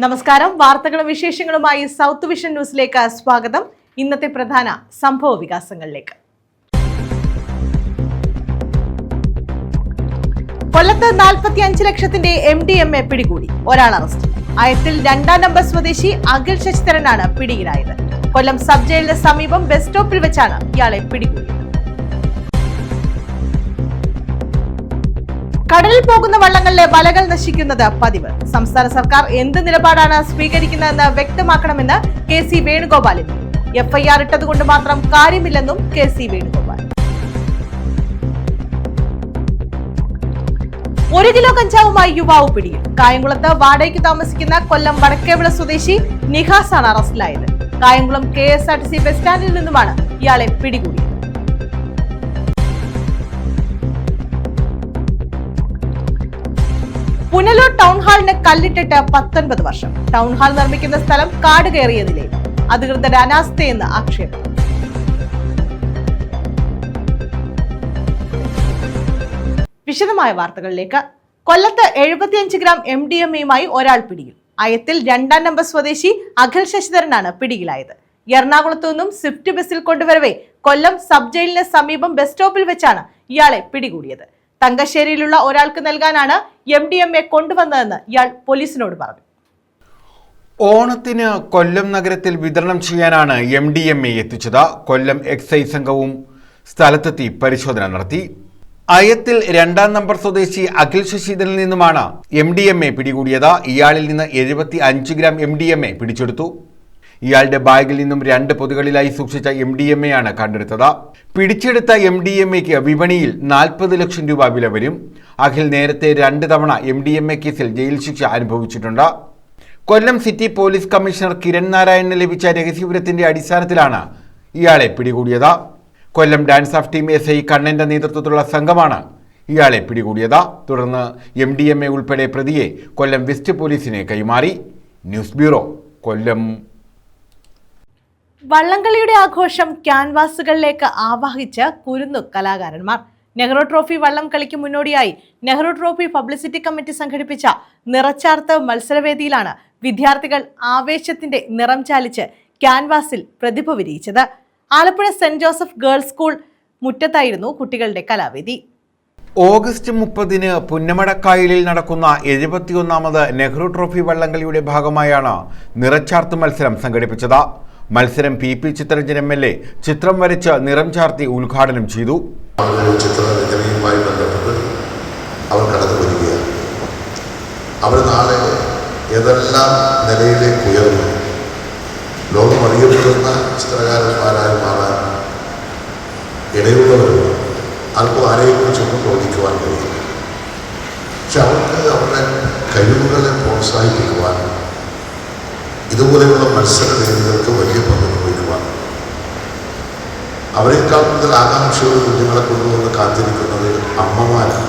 നമസ്കാരം. വാർത്തകളും വിശേഷങ്ങളുമായി സൗത്ത് വിഷൻ ന്യൂസിലേക്ക് സ്വാഗതം. ഇന്നത്തെ പ്രധാന സംഭവ വികാസങ്ങളിലേക്ക്. കൊല്ലത്ത് 45 ലക്ഷത്തിന്റെ MDMA പിടികൂടി. ഒരാൾ അറസ്റ്റ്. അയത്തിൽ 2ാം നമ്പർ സ്വദേശി അഖിൽ ശശിധരനാണ് പിടിയിലായത്. കൊല്ലം സബ് ജയിലിന് സമീപം ബസ് സ്റ്റോപ്പിൽ വെച്ചാണ് ഇയാളെ പിടികൂടിയത്. കടലിൽ പോകുന്ന വള്ളങ്ങളിലെ വലകൾ നശിക്കുന്നത് പതിവ്. സംസ്ഥാന സർക്കാർ എന്ത് നിലപാടാണ് സ്വീകരിക്കുന്നതെന്ന് വ്യക്തമാക്കണമെന്ന് KC വേണുഗോപാൽ. FIR ഇട്ടതുകൊണ്ട് മാത്രം കാര്യമില്ലെന്നും KC വേണുഗോപാൽ. 1 കിലോ കഞ്ചാവുമായി യുവാവ് പിടിയിൽ. കായംകുളത്ത് വാടകയ്ക്ക് താമസിക്കുന്ന കൊല്ലം വടക്കേവിള സ്വദേശി നിഹാസാണ് അറസ്റ്റിലായത്. കായംകുളം KSRTC ബസ് സ്റ്റാൻഡിൽ നിന്നുമാണ് ഇയാളെ പിടികൂടിയത്. പുനലൂർ ടൗൺ ഹാളിന് കല്ലിട്ടിട്ട് 19 വർഷം. ടൗൺ ഹാൾ നിർമ്മിക്കുന്ന സ്ഥലം കാട് കയറിയ നിലയിൽ. അധികൃതരുടെ അനാസ്ഥയെന്ന് ആക്ഷേപം. വിശദമായ വാർത്തകളിലേക്ക്. കൊല്ലത്ത് 75 ഗ്രാം MDMAയുമായി ഒരാൾ പിടിയിൽ. അയത്തിൽ 2ാം നമ്പർ സ്വദേശി അഖിൽ ശശിധരനാണ് പിടിയിലായത്. എറണാകുളത്തു നിന്നും സ്വിഫ്റ്റ് ബസ്സിൽ കൊണ്ടുവരവെ കൊല്ലം സബ് ജയിലിന് സമീപം ബസ് സ്റ്റോപ്പിൽ വെച്ചാണ് ഇയാളെ പിടികൂടിയത്. തങ്കശ്ശേരിയിലുള്ള ഒരാൾക്ക് നൽകാനാണ് MDMA കൊണ്ടുവന്നതെന്ന് ഇയാൾ പോലീസിനോട് പറഞ്ഞു. ഓണത്തിന് കൊല്ലം നഗരത്തിൽ വിതരണം ചെയ്യാനാണ് MDMA എത്തിച്ചത്. കൊല്ലം എക്സൈസ് സംഘവും സ്ഥലത്തെത്തി പരിശോധന നടത്തി. അയത്തിൽ 2ാം നമ്പർ സ്വദേശി അഖിൽ ശശിധരനിൽ നിന്നുമാണ് MDMA പിടികൂടിയത്. ഇയാളിൽ നിന്ന് 75 ഗ്രാം MDMA പിടിച്ചെടുത്തു. ഇയാളുടെ ബാഗിൽ നിന്നും 2 പൊതികളിലായി സൂക്ഷിച്ച MDMA ആണ് കണ്ടെടുത്തത്. പിടിച്ചെടുത്ത MDMAക്ക് വിപണിയിൽ 40 ലക്ഷം രൂപ വില വരും. അഖിൽ നേരത്തെ 2 തവണ MDMA കേസിൽ ജയിൽ ശിക്ഷ അനുഭവിച്ചിട്ടുണ്ട്. കൊല്ലം സിറ്റി പോലീസ് കമ്മീഷണർ കിരൺ നാരായണന് ലഭിച്ച രഹസ്യവിവരത്തിന്റെ അടിസ്ഥാനത്തിലാണ് ഇയാളെ പിടികൂടിയത്. കൊല്ലം ഡാൻസ് ഓഫ് ടീം SI കണ്ണന്റെ നേതൃത്വത്തിലുള്ള സംഘമാണ് ഇയാളെ പിടികൂടിയത്. തുടർന്ന് MDMA ഉൾപ്പെടെ പ്രതിയെ കൊല്ലം വെസ്റ്റ് പോലീസിനെ കൈമാറി. ന്യൂസ് ബ്യൂറോ, കൊല്ലം. വള്ളംകളിയുടെ ആഘോഷം ക്യാൻവാസുകളിലേക്ക് ആവാഹിച്ച് കുരുന്നു കലാകാരന്മാർ. നെഹ്റു ട്രോഫി വള്ളം കളിക്ക് മുന്നോടിയായി നെഹ്റു ട്രോഫി പബ്ലിസിറ്റി കമ്മിറ്റി സംഘടിപ്പിച്ച നിറച്ചാർത്ത് മത്സരവേദിയിലാണ് വിദ്യാർത്ഥികൾ ആവേശത്തിന്റെ നിറം ചാലിച്ച് ക്യാൻവാസിൽ പ്രതിഭ വിരിയിച്ചത്. Alappuzha saint Joseph girls school മുറ്റത്തായിരുന്നു കുട്ടികളുടെ കലാവേദി. ഓഗസ്റ്റ് 30-ന് പുന്നമടക്കായലിൽ നടക്കുന്ന 71ാമത് നെഹ്റു ട്രോഫി വള്ളംകളിയുടെ ഭാഗമായാണ് നിറച്ചാർത്ത് മത്സരം സംഘടിപ്പിച്ചത്. മത്സരം PP ചിത്രരഞ്ജൻ MLA ചിത്രം വരച്ച് നിറം ചാർത്തി ഉദ്ഘാടനം ചെയ്തു. ചിത്രരചനയുമായി ബന്ധപ്പെട്ട് അവർ കടന്നു വരികയാണ്. അവർ നാളെ ഏതെല്ലാം നിലയിലേക്ക് ഉയർന്നു ലോകം അറിയപ്പെടുന്ന ചിത്രകാരന്മാരായി മാറാൻ ഇടയുള്ളവരുമാണ്. ആർക്കും ആരെയെക്കുറിച്ചൊന്നും തോന്നിക്കുവാൻ കഴിയില്ല. പക്ഷെ അവർക്ക് അവരുടെ കഴിവുകളെ പ്രോത്സാഹിപ്പിക്കുവാൻ ഇതുപോലെയുള്ള മത്സരവേദികൾക്ക് വലിയ പങ്ക് നിർവഹിക്കുവാൻ അവരെക്കാൾ കൂടുതൽ ആകാംക്ഷയോട് കുഞ്ഞുങ്ങളെ കൊണ്ടുവന്ന് കാത്തിരിക്കുന്നത് അമ്മമാരാണ്.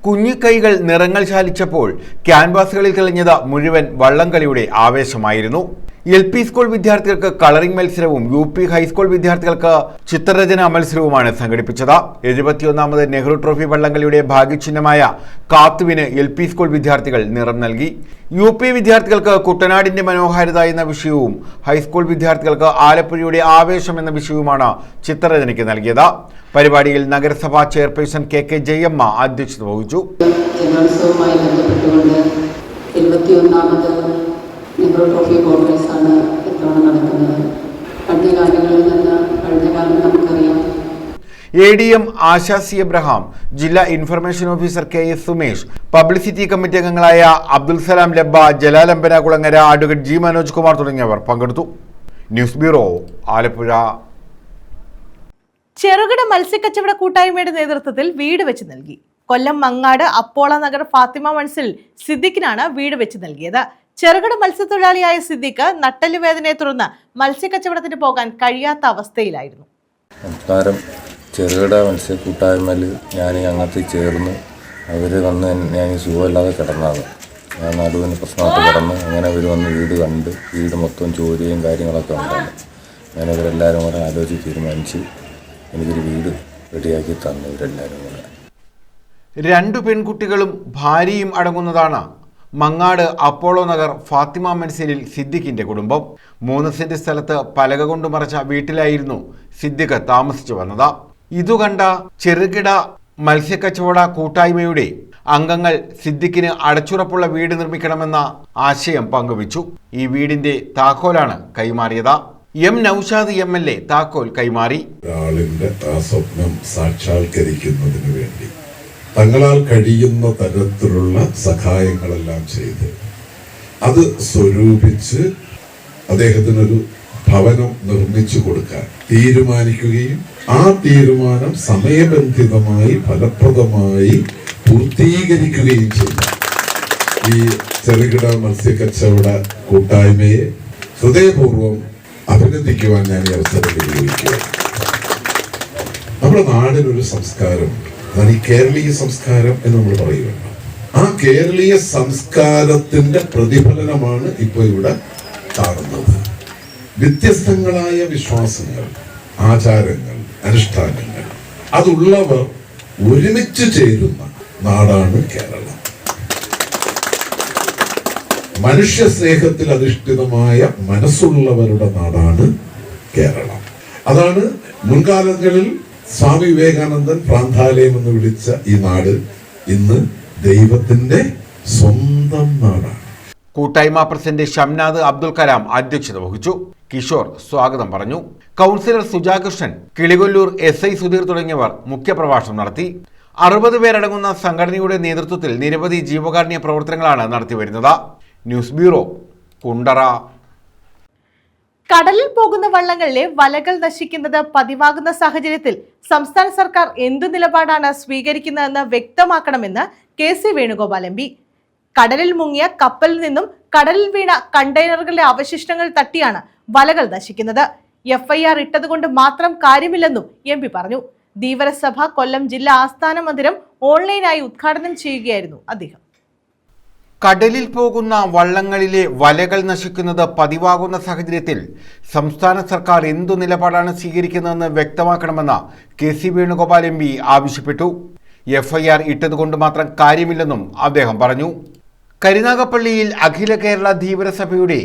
കുഞ്ഞിക്കൈകൾ നിറങ്ങൾ ചാലിച്ചപ്പോൾ ക്യാൻവാസുകളിൽ തെളിഞ്ഞത് മുഴുവൻ വള്ളംകളിയുടെ ആവേശമായിരുന്നു. LP സ്കൂൾ വിദ്യാർത്ഥികൾക്ക് കളറിംഗ് മത്സരവും UP ഹൈസ്കൂൾ വിദ്യാർത്ഥികൾക്ക് ചിത്രരചനാ മത്സരവുമാണ് സംഘടിപ്പിച്ചത്. 71ാമത് നെഹ്റു ട്രോഫി വള്ളംകളിയുടെ ഭാഗ്യചിഹ്നമായ കാത്തുവിന് LP സ്കൂൾ വിദ്യാർത്ഥികൾ നിറം നൽകി. UP വിദ്യാർത്ഥികൾക്ക് കുട്ടനാടിന്റെ മനോഹാരിത എന്ന വിഷയവും ഹൈസ്കൂൾ വിദ്യാർത്ഥികൾക്ക് ആലപ്പുഴയുടെ ആവേശം എന്ന വിഷയവുമാണ് ചിത്രരചനയ്ക്ക് നൽകിയത്. പരിപാടിയിൽ നഗരസഭാ ചെയർപേഴ്സൺ KK ജയമ്മ അധ്യക്ഷത വഹിച്ചു. നെഹ്റു ട്രോഫി കോൺഗ്രസ്സാണ് ഇത്തവണ നടക്കുന്നത്. കഴിഞ്ഞ കാലം നമുക്കറിയാം. ADM ASHA C. എബ്രഹാം, ജില്ലാ information officer KS Sumesh, publicity committee അംഗങ്ങളായ അബ്ദുൽ സലാം ലബ്ബ, ജലാലംബന കുളങ്ങര, അഡ്വക്കേറ്റ് G. മനോജ് കുമാർ തുടങ്ങിയവർ പങ്കെടുത്തു. News bureau, Alappuzha. ചെറുകിട മത്സ്യക്കച്ചവട കൂട്ടായ്മയുടെ നേതൃത്വത്തിൽ വീട് വെച്ച് നൽകി. കൊല്ലം മങ്ങാട് അപ്പോള നഗർ ഫാത്തിമ മൻസിൽ സിദ്ദിഖിനാണ് വീട് വെച്ച് നൽകിയത്. ചെറുകിട മത്സ്യത്തൊഴിലാളിയായ സിദ്ദിഖ് നട്ടലുവേദനയെ തുടർന്ന് മത്സ്യക്കച്ചവടത്തിന് പോകാൻ കഴിയാത്ത അവസ്ഥയിലായിരുന്നു. സംസ്കാരം ചെറുകിട മത്സ്യ കൂട്ടായ്മയിൽ ഞാൻ അങ്ങനത്തെ ചേർന്ന് അവർ വന്ന് ഞാൻ സുഖമില്ലാതെ കിടന്നാണ്. ഞാൻ നടുവിന് പ്രശ്നമായിട്ട് കിടന്ന് അങ്ങനെ അവർ വന്ന് വീട് കണ്ട് വീട് മൊത്തം ചോരിയും കാര്യങ്ങളൊക്കെ ഉണ്ടാണ്. ഞാനവരെല്ലാവരും കൂടെ ആലോചിച്ച് തീരുമാനിച്ച് എനിക്കൊരു വീട് റെഡിയാക്കി തന്നു. ഇവരെല്ലാവരും കൂടെ 2 പെൺകുട്ടികളും ഭാര്യയും അടങ്ങുന്നതാണ് മങ്ങാട് അപ്പോളോ നഗർ ഫാത്തിമ മൻസിലിൽ സിദ്ദിഖിന്റെ കുടുംബം. 3 സെന്റ് സ്ഥലത്ത് പലക കൊണ്ട് മറച്ച വീട്ടിലായിരുന്നു സിദ്ദിഖ് താമസിച്ചു വന്നത്. ഇതുകണ്ട ചെറുകിട മത്സ്യക്കച്ചവട കൂട്ടായ്മയുടെ അംഗങ്ങൾ സിദ്ദിഖിന് അടച്ചുറപ്പുള്ള വീട് നിർമ്മിക്കണമെന്ന ആശയം പങ്കുവച്ചു. ഈ വീടിന്റെ താക്കോലാണ് കൈമാറിയത്. എം നൌഷാദ് MLA താക്കോൽ കൈമാറി. ഒരാളിന്റെ ആ സ്വപ്നം സാക്ഷാത്കരിക്കുന്നതിന് വേണ്ടി തങ്ങളാൽ കഴിയുന്ന തരത്തിലുള്ള സഹായങ്ങളെല്ലാം ചെയ്ത് അത് സ്വരൂപിച്ച് അദ്ദേഹത്തിനൊരു ഭവനം നിർമ്മിച്ചു കൊടുക്കാൻ തീരുമാനിക്കുകയും ആ തീരുമാനം സമയബന്ധിതമായി ഫലപ്രദമായി പൂർത്തീകരിക്കുകയും ചെയ്തു. ഈ ചെറുകിട മത്സ്യക്കച്ചവട കൂട്ടായ്മയെ ഹൃദയപൂർവ്വം അഭിനന്ദിക്കുവാൻ ഞാൻ ഈ അവസരം വിനിയോഗിക്കുക. നമ്മുടെ നാടിനൊരു സംസ്കാരമുണ്ട്. അതാണ് ഈ കേരളീയ സംസ്കാരം എന്ന് നമ്മൾ പറയുമല്ലോ. ആ കേരളീയ സംസ്കാരത്തിന്റെ പ്രതിഫലനമാണ് ഇപ്പോൾ ഇവിടെ കാണുന്നത്. വ്യത്യസ്തങ്ങളായ വിശ്വാസങ്ങൾ, ആചാരങ്ങൾ, അനുഷ്ഠാനങ്ങൾ അതുള്ളവർ ഒരുമിച്ച് ചേരുന്ന നാടാണ് കേരളം. മനുഷ്യ സ്നേഹത്തിൽ അധിഷ്ഠിതമായ മനസ്സുള്ളവരുടെ നാടാണ് കേരളം. അതാണ് മുൻകാലങ്ങളിൽ സ്വാമി വിവേകാനന്ദൻ പ്രാന്താലയം എന്ന് വിളിച്ച ഈ നാട് ഇന്ന് ദൈവത്തിന്റെ സ്വന്തം നാടാണ്. കൂട്ടായ്മ പ്രസിഡന്റ് ഷംനാദ് അബ്ദുൽ കലാം അധ്യക്ഷത വഹിച്ചു. കിഷോർ സ്വാഗതം പറഞ്ഞു. കൗൺസിലർ സുജാകൃഷ്ണൻ, കിളികൊല്ലൂർ SI സുധീർ തുടങ്ങിയവർ മുഖ്യപ്രഭാഷണം നടത്തി. 60 പേരടങ്ങുന്ന സംഘടനയുടെ നേതൃത്വത്തിൽ നിരവധി ജീവകാരുണ്യ പ്രവർത്തനങ്ങളാണ് നടത്തിവരുന്നത്. News bureau, Kundara. കടലിൽ പോകുന്ന വള്ളങ്ങളിലെ വലകൾ നശിക്കുന്നത് പതിവാകുന്ന സാഹചര്യത്തിൽ സംസ്ഥാന സർക്കാർ എന്തു നിലപാടാണ് സ്വീകരിക്കുന്നതെന്ന് വ്യക്തമാക്കണമെന്ന് KC വേണുഗോപാൽ MP. കടലിൽ മുങ്ങിയ കപ്പലിൽ നിന്നും കടലിൽ വീണ കണ്ടെയ്നറുകളുടെ അവശിഷ്ടങ്ങൾ തട്ടിയാണ് വലകൾ നശിക്കുന്നത്. FIR ഇട്ടതുകൊണ്ട് മാത്രം കാര്യമില്ലെന്നും MP പറഞ്ഞു. ധീവരസഭ കൊല്ലം ജില്ലാ ആസ്ഥാന മന്ദിരം ഓൺലൈനായി ഉദ്ഘാടനം ചെയ്യുകയായിരുന്നു അദ്ദേഹം. കടലിൽ പോകുന്ന വള്ളങ്ങളിലെ വലകൾ നശിക്കുന്നത് പതിവാകുന്ന സാഹചര്യത്തിൽ സംസ്ഥാന സർക്കാർ എന്തു നിലപാടാണ് സ്വീകരിക്കുന്നതെന്ന് വ്യക്തമാക്കണമെന്ന് KC വേണുഗോപാൽ MP ആവശ്യപ്പെട്ടു. FIR ഇട്ടതുകൊണ്ട് മാത്രം കാര്യമില്ലെന്നും അദ്ദേഹം പറഞ്ഞു. കരുനാഗപ്പള്ളിയിൽ അഖില കേരള ധീവരസഭയുടെ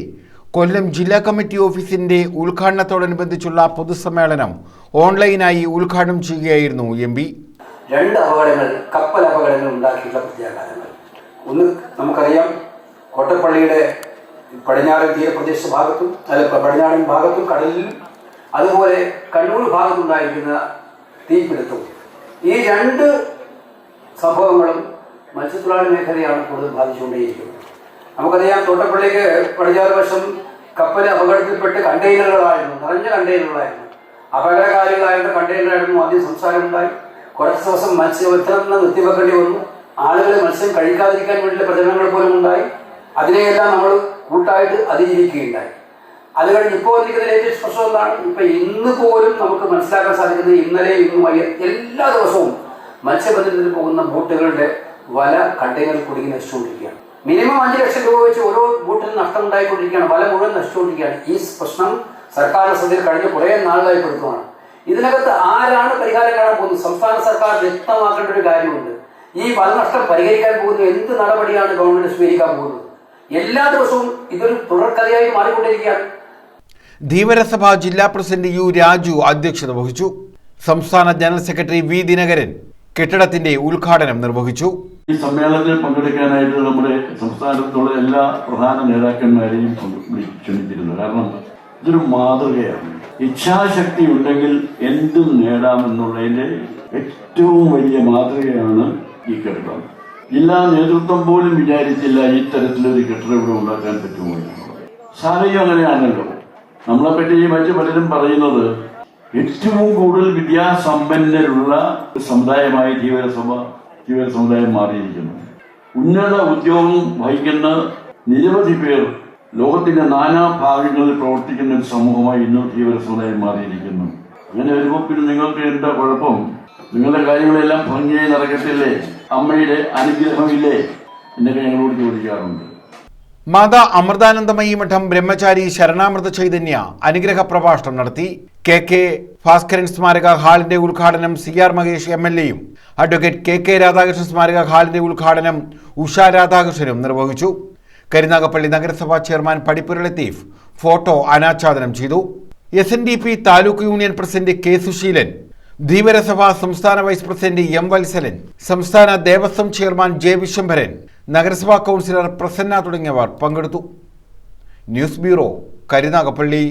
കൊല്ലം ജില്ലാ കമ്മിറ്റി ഓഫീസിന്റെ ഉദ്ഘാടനത്തോടനുബന്ധിച്ചുള്ള പൊതുസമ്മേളനം ഓൺലൈനായി ഉദ്ഘാടനം ചെയ്യുകയായിരുന്നു MP. 2 അപകടങ്ങൾ, കപ്പൽ അപകടങ്ങൾ ഉണ്ടാക്കിയിട്ടുള്ള പ്രത്യാഘാതങ്ങൾ. ഒന്ന് നമുക്കറിയാം, കോട്ടപ്പള്ളിയുടെ പടിഞ്ഞാറൻ തീരപ്രദേശ ഭാഗത്തും പടിഞ്ഞാറൻ ഭാഗത്തും കടലിലും അതുപോലെ കണ്ണൂർ ഭാഗത്തുണ്ടായിരിക്കുന്ന തീപിടുത്തവും. ഈ 2 സംഭവങ്ങളും മത്സ്യത്തൊഴിലാളി മേഖലയാണ് കൂടുതൽ ബാധിച്ചുകൊണ്ടേയിരിക്കുന്നത്. നമുക്കറിയാം, തോട്ടപ്പള്ളിക്ക് പടിഞ്ഞാറ് വശം കപ്പൽ അപകടത്തിൽപ്പെട്ട് കണ്ടെയ്നറുകളായിരുന്നു, നിറഞ്ഞ കണ്ടെയ്നറുകളായിരുന്നു. അപകടകാരികളായിരുന്ന കണ്ടെയ്നറായിരുന്നു. ആദ്യം സംസാരമുണ്ടായി. കുറച്ച് ദിവസം മത്സ്യബന്ധനം നിർത്തിവെക്കേണ്ടി വന്നു. ആളുകൾ മത്സ്യം കഴിക്കാതിരിക്കാൻ വേണ്ടിയുള്ള പ്രചരണങ്ങൾ പോലും ഉണ്ടായി. അതിനെയെല്ലാം നമ്മൾ കൂട്ടായിട്ട് അതിജീവിക്കുകയുണ്ടായി. അത് കഴിഞ്ഞ് ഇപ്പോൾ വന്നിരിക്കുന്ന ലേറ്റസ്റ്റ് പ്രശ്നം എന്താണ്? ഇന്ന് പോലും നമുക്ക് മനസ്സിലാക്കാൻ സാധിക്കുന്നത്, ഇന്നലെ ഇന്നുമായി എല്ലാ ദിവസവും മത്സ്യബന്ധനത്തിന് പോകുന്ന ബോട്ടുകളുടെ വല കണ്ടെയ്നർ കുടുങ്ങി നശിച്ചുകൊണ്ടിരിക്കുകയാണ്. മിനിമം 5 ലക്ഷം രൂപ വെച്ച് ഓരോ ബോട്ടിനും നഷ്ടം ഉണ്ടായിക്കൊണ്ടിരിക്കുകയാണ്. വല മുഴുവൻ നശിച്ചുകൊണ്ടിരിക്കുകയാണ്. ഈ പ്രശ്നം സർക്കാരിന്റെ ശ്രദ്ധയിൽ കഴിഞ്ഞ കുറേ നാളുകളായി പെടുത്തുകയാണ്. ഇതിനകത്ത് ആരാണ് പരിഹാരം കാണാൻ പോകുന്നത്? സംസ്ഥാന സർക്കാർ വ്യക്തമാക്കേണ്ട ഒരു കാര്യമുണ്ട്. ഈ വലനഷ്ടം പരിഹരിക്കാൻ പോകുന്ന എന്ത് നടപടിയാണ് ഗവൺമെന്റ് സ്വീകരിക്കാൻ പോകുന്നത്? എല്ലാ ദിവസവും ഇതൊരു തുടർക്കഥയായി മാറിക്കൊണ്ടിരിക്കുകയാണ്. ധീവരസഭ ജില്ലാ പ്രസിഡന്റ് U രാജു അധ്യക്ഷത വഹിച്ചു. സംസ്ഥാന ജനറൽ സെക്രട്ടറി V ദിനകരൻ കെട്ടിടത്തിന്റെ ഉദ്ഘാടനം നിർവഹിച്ചു. ഈ സമ്മേളനത്തിൽ പങ്കെടുക്കാനായിട്ട് നമ്മുടെ സംസ്ഥാനത്തുള്ള എല്ലാ പ്രധാന നേതാക്കന്മാരെയും ക്ഷണിച്ചിരുന്നു. കാരണം ഇതൊരു മാതൃകയാണ്. ഇച്ഛാശക്തി ഉണ്ടെങ്കിൽ എന്തും നേടാമെന്നുള്ളതിന്റെ ഏറ്റവും വലിയ മാതൃകയാണ് ഈ കെട്ടിടം. ജില്ലാ നേതൃത്വം പോലും വിചാരിച്ചില്ല ഇത്തരത്തിലൊരു കെട്ടിടം ഇവിടെ ഉണ്ടാക്കാൻ പറ്റുമോ എന്നുള്ളത്. സാഹചര്യം അങ്ങനെയാണല്ലോ. നമ്മളെപ്പറ്റി മറ്റു പലരും പറയുന്നത് ഏറ്റവും കൂടുതൽ വിദ്യാസമ്പന്നരുള്ള സമുദായമായി ധീവര സമുദായം മാറിയിരിക്കുന്നു. ഉന്നത ഉദ്യോഗം വഹിക്കുന്ന നിരവധി പേർ ലോകത്തിന്റെ നാനാഭാഗങ്ങളിൽ പ്രവർത്തിക്കുന്ന ഒരു സമൂഹമായി ഇന്ന് ധീവര സമുദായം മാറിയിരിക്കുന്നു. അങ്ങനെ വരുമ്പോൾ പിന്നെ നിങ്ങൾക്ക് എന്താ കുഴപ്പം? നിങ്ങളുടെ കാര്യങ്ങളെല്ലാം ഭംഗിയായി നടക്കത്തില്ലേ? അമ്മയുടെ അനുഗ്രഹമില്ലേ എന്നൊക്കെ ഞങ്ങളോട് ചോദിക്കാറുണ്ട്. മാതാ അമൃതാനന്ദമയി മഠം ബ്രഹ്മചാരി ശരണാമൃത ചൈതന്യ അനുഗ്രഹ പ്രഭാഷണം നടത്തി. കെ ഭാസ്കരൻ സ്മാരക ഹാളിന്റെ ഉദ്ഘാടനം CR മഹേഷ് MLA-യും അഡ്വക്കേറ്റ് കെ രാധാകൃഷ്ണൻ സ്മാരക ഹാളിന്റെ ഉദ്ഘാടനം ഉഷ രാധാകൃഷ്ണനും നിർവഹിച്ചു. കരുനാഗപ്പള്ളി നഗരസഭാ ചെയർമാൻ പടിപ്പുര ലത്തീഫ് ഫോട്ടോ അനാച്ഛാദനം ചെയ്തു. SNDP taluk union president K Suseelan, Dheevara Sabha സംസ്ഥാന വൈസ് പ്രസിഡന്റ് M വത്സലൻ, സംസ്ഥാന ദേവസ്വം ചെയർമാൻ J വിശ്വംഭരൻ, നഗരസഭാ കൗൺസിലർ പ്രസന്ന തുടങ്ങിയവർ പങ്കെടുത്തു. News bureau, Karunagappally.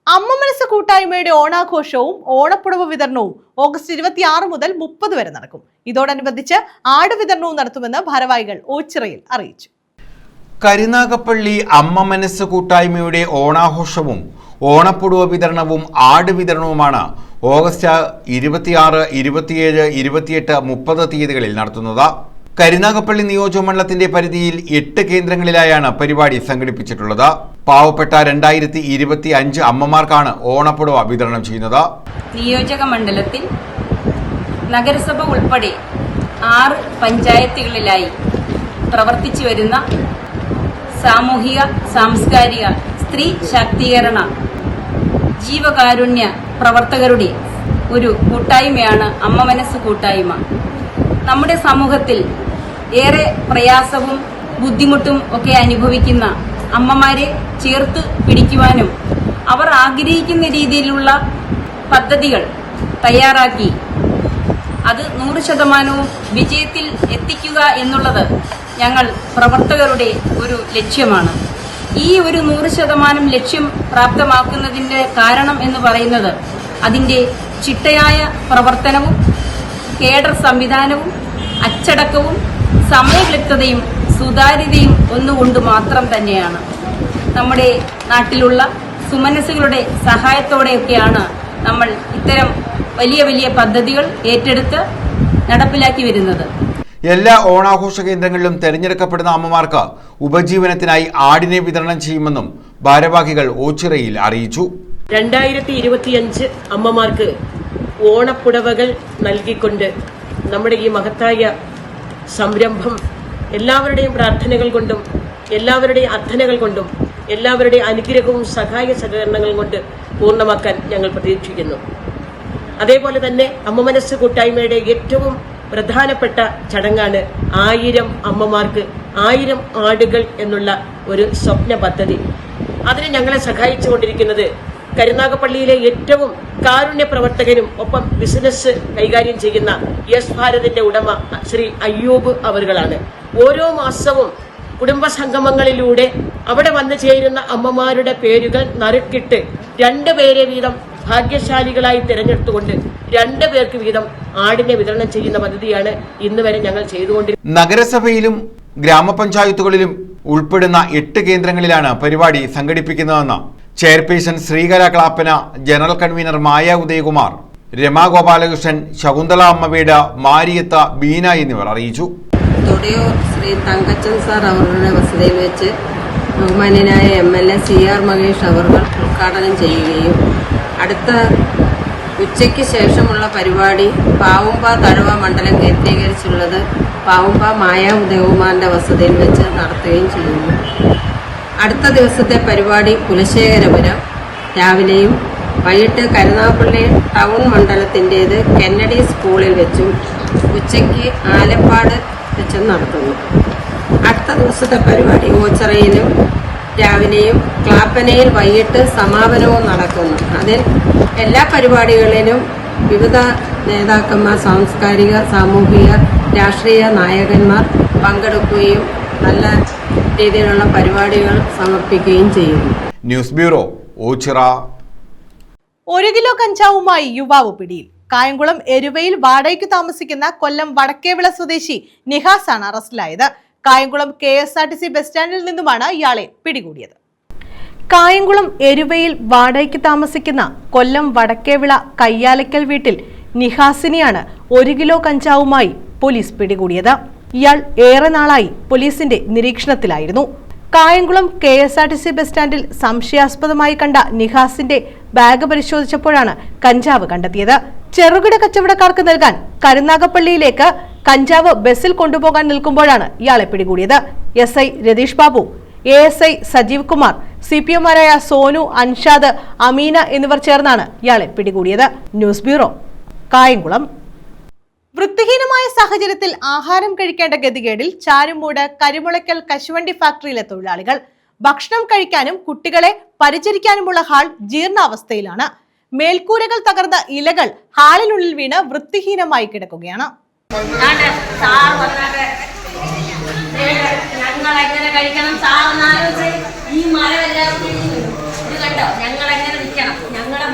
അമ്മ മനസ്സ് കൂട്ടായ്മയുടെ ഓണാഘോഷവും ഓണപ്പുടവ വിതരണവും ഓഗസ്റ്റ് 26 മുതൽ 30 വരെ നടക്കും. ഇതോടനുബന്ധിച്ച് ആട് വിതരണവും നടത്തുമെന്ന് ഭാരവാഹികൾ ഓച്ചിറയിൽ അറിയിച്ചു. കരുനാഗപ്പള്ളി അമ്മ മനസ്സ് കൂട്ടായ്മയുടെ ഓണാഘോഷവും ഓണപ്പുടവ വിതരണവും ആട് വിതരണവുമാണ് ഓഗസ്റ്റ് 26, 27, 28, 30 തീയതികളിൽ നടത്തുന്നത്. കരുനാഗപ്പള്ളി നിയോജകമണ്ഡലത്തിന്റെ പരിധിയിൽ 8 കേന്ദ്രങ്ങളിലായാണ് പരിപാടി സംഘടിപ്പിച്ചിട്ടുള്ളത്. പാവപ്പെട്ട 2025 അമ്മമാർക്കാണ് ഓണപ്പുടവ വിതരണം ചെയ്യുന്നത്. നിയോജക മണ്ഡലത്തിൽ നഗരസഭ ഉൾപ്പെടെ 6 പഞ്ചായത്തുകളിലായി പ്രവർത്തിച്ചു വരുന്ന സാമൂഹിക, സാംസ്കാരിക, സ്ത്രീ ശാക്തീകരണ, ജീവകാരുണ്യ പ്രവർത്തകരുടെ ഒരു കൂട്ടായ്മയാണ് അമ്മ മനസ്സ് കൂട്ടായ്മ. നമ്മുടെ സമൂഹത്തിൽ ഏറെ പ്രയാസവും ബുദ്ധിമുട്ടും ഒക്കെ അനുഭവിക്കുന്ന അമ്മമാരെ ചേർത്ത് പിടിക്കുവാനും അവർ ആഗ്രഹിക്കുന്ന രീതിയിലുള്ള പദ്ധതികൾ തയ്യാറാക്കി അത് 100% വിജയത്തിൽ എത്തിക്കുക എന്നുള്ളത് ഞങ്ങൾ പ്രവർത്തകരുടെ ഒരു ലക്ഷ്യമാണ്. ഈ ഒരു 100% ലക്ഷ്യം പ്രാപ്തമാക്കുന്നതിന്റെ കാരണം എന്ന് പറയുന്നത് അതിന്റെ ചിട്ടയായ പ്രവർത്തനവും കേഡർ സംവിധാനവും അച്ചടക്കവും സമയക്ലിപ്തതയും സുതാര്യതയും ഒന്നുകൊണ്ട് മാത്രം തന്നെയാണ്. നമ്മുടെ നാട്ടിലുള്ള സുമനസ്സുകളുടെ സഹായത്തോടെയൊക്കെയാണ് നമ്മൾ ഇത്തരം വലിയ വലിയ പദ്ധതികൾ ഏറ്റെടുത്ത് നടപ്പിലാക്കി വരുന്നത്. എല്ലാ ഓണാഘോഷ കേന്ദ്രങ്ങളിലും തെരഞ്ഞെടുക്കപ്പെടുന്ന അമ്മമാർക്ക് ഉപജീവനത്തിനായി ആടിനെ വിതരണം ചെയ്യുമെന്നും ഭാരവാഹികൾ ഓച്ചിറയിൽ അറിയിച്ചു. 2025 അമ്മമാർക്ക് ഓണപ്പുടവകൾ നൽകിക്കൊണ്ട് നമ്മുടെ ഈ മഹത്തായ സംരംഭം എല്ലാവരുടെയും പ്രാർത്ഥനകൾ കൊണ്ടും എല്ലാവരുടെയും അർത്ഥനകൾ കൊണ്ടും എല്ലാവരുടെയും അനുഗ്രഹവും സഹായ സഹകരണങ്ങളും കൊണ്ട് പൂർണ്ണമാക്കാൻ ഞങ്ങൾ പ്രതീക്ഷിക്കുന്നു. അതേപോലെ തന്നെ അമ്മ മനസ്സ് കൂട്ടായ്മയുടെ ഏറ്റവും പ്രധാനപ്പെട്ട ചടങ്ങാണ് 1000 അമ്മമാർക്ക് 1000 ആടുകൾ എന്നുള്ള ഒരു സ്വപ്ന പദ്ധതി. അതിന് ഞങ്ങളെ സഹായിച്ചുകൊണ്ടിരിക്കുന്നത് കരുനാഗപ്പള്ളിയിലെ ഏറ്റവും കാരുണ്യ പ്രവർത്തകനും ഒപ്പം ബിസിനസ് കൈകാര്യം ചെയ്യുന്ന യെസ് ഭാരതിന്റെ ഉടമ ശ്രീ അയ്യൂബ് അവറുകളാണ്. ഓരോ മാസവും കുടുംബസംഗമങ്ങളിലൂടെ അവിടെ വന്നു ചേരുന്ന അമ്മമാരുടെ പേരുകൾ നറുക്കിട്ട് 2 പേരെ വീതം ഭാഗ്യശാലികളായി തിരഞ്ഞെടുത്തുകൊണ്ട് 2 പേർക്ക് വീതം ആടിനെ വിതരണം ചെയ്യുന്ന പദ്ധതിയാണ് ഇന്ന് വരെ ഞങ്ങൾ ചെയ്തുകൊണ്ടിരിക്കുന്നത്. നഗരസഭയിലും ഗ്രാമപഞ്ചായത്തുകളിലും ഉൾപ്പെടുന്ന 8 കേന്ദ്രങ്ങളിലാണ് പരിപാടി സംഘടിപ്പിക്കുന്നതെന്ന് chairperson Sreekala Clappana, general convener Maya Udayakumar, Rama Gopalakrishnan, Shakuntala Ammaveedu, Mariyatha, Beena എന്നിവർ അറിയിച്ചു. തൊടിയൂർ ശ്രീ തങ്കച്ചൻ സാർ അവരുടെ വസതിയിൽ വെച്ച് ബഹുമാന്യനായ MLA CR മഹേഷ് അവർ ഉദ്ഘാടനം ചെയ്യുകയും അടുത്ത ഉച്ചയ്ക്ക് ശേഷമുള്ള പരിപാടി പാവുമ്പ തഴവ മണ്ഡലം കേന്ദ്രീകരിച്ചുള്ളത് പാവുമ്പ മായ ഉദയകുമാറിന്റെ വസതിയിൽ വെച്ച് നടത്തുകയും ചെയ്യുന്നു. അടുത്ത ദിവസത്തെ പരിപാടി കുലശേഖരപുരം രാവിലെയും വൈകിട്ട് കരുനാഗപ്പള്ളി ടൗൺ മണ്ഡലത്തിൻ്റേത് കെന്നഡി സ്കൂളിൽ വെച്ചും ഉച്ചയ്ക്ക് ആലപ്പാട് വെച്ചും നടത്തുന്നു. അടുത്ത ദിവസത്തെ പരിപാടി ഓച്ചിറയിലും രാവിലെയും ക്ലാപ്പനയിൽ വൈകിട്ട് സമാപനവും നടക്കുന്നു. അതിൽ എല്ലാ പരിപാടികളിലും വിവിധ നേതാക്കന്മാർ, സാംസ്കാരിക, സാമൂഹിക, രാഷ്ട്രീയ നായകന്മാർ പങ്കെടുക്കുകയും നല്ല രീതിയിലുള്ള പരിപാടികൾ സമർപ്പിക്കുകയും ചെയ്യുന്നു. News bureau, Ochira. 1 കിലോ കഞ്ചാവുമായി യുവാവ് പിടിയിൽ. കായംകുളം എരുവയിൽ വാടകയ്ക്ക് താമസിക്കുന്ന കൊല്ലം വടക്കേവിള സ്വദേശി നിഹാസ് ആണ് അറസ്റ്റിലായത്. കായംകുളം KSRTC ബസ് സ്റ്റാൻഡിൽ നിന്നുമാണ് ഇയാളെ പിടികൂടിയത്. കായംകുളം എരുവയിൽ വാടകയ്ക്ക് താമസിക്കുന്ന കൊല്ലം വടക്കേവിള കയ്യാലക്കൽ വീട്ടിൽ നിഹാസിനെയാണ് 1 കിലോ കഞ്ചാവുമായി പോലീസ് പിടികൂടിയത്. ഇയാൾ ഏറെ നാളായി പോലീസിന്റെ നിരീക്ഷണത്തിലായിരുന്നു. കായംകുളം KSRTC ബസ് സ്റ്റാൻഡിൽ സംശയാസ്പദമായി കണ്ട നിഹാസിന്റെ ബാഗ് പരിശോധിച്ചപ്പോഴാണ് കഞ്ചാവ് കണ്ടെത്തിയത്. ചെറുകിട കച്ചവടക്കാർക്ക് നൽകാൻ കരുനാഗപ്പള്ളിയിലേക്ക് കഞ്ചാവ് ബസ്സിൽ കൊണ്ടുപോകാൻ നിൽക്കുമ്പോഴാണ് ഇയാളെ പിടികൂടിയത്. SI രതീഷ് ബാബു, ASI സജീവ് കുമാർ, CPMമാരായ സോനു, അൻഷാദ്, അമീന എന്നിവർ ചേർന്നാണ് ഇയാളെ പിടികൂടിയത്. News bureau, Kayamkulam. വൃത്തിഹീനമായ സാഹചര്യത്തിൽ ആഹാരം കഴിക്കേണ്ട ഗതികേടിൽ ചാരുമൂട് കരിമുളയ്ക്കൽ കശുവണ്ടി ഫാക്ടറിയിലെ തൊഴിലാളികൾ. ഭക്ഷണം കഴിക്കാനും കുട്ടികളെ പരിചരിക്കാനുമുള്ള ഹാൾ ജീർണാവസ്ഥയിലാണ്. മേൽക്കൂരകൾ തകർന്ന ഇലകൾ ഹാളിനുള്ളിൽ വീണ് വൃത്തിഹീനമായി കിടക്കുകയാണ്.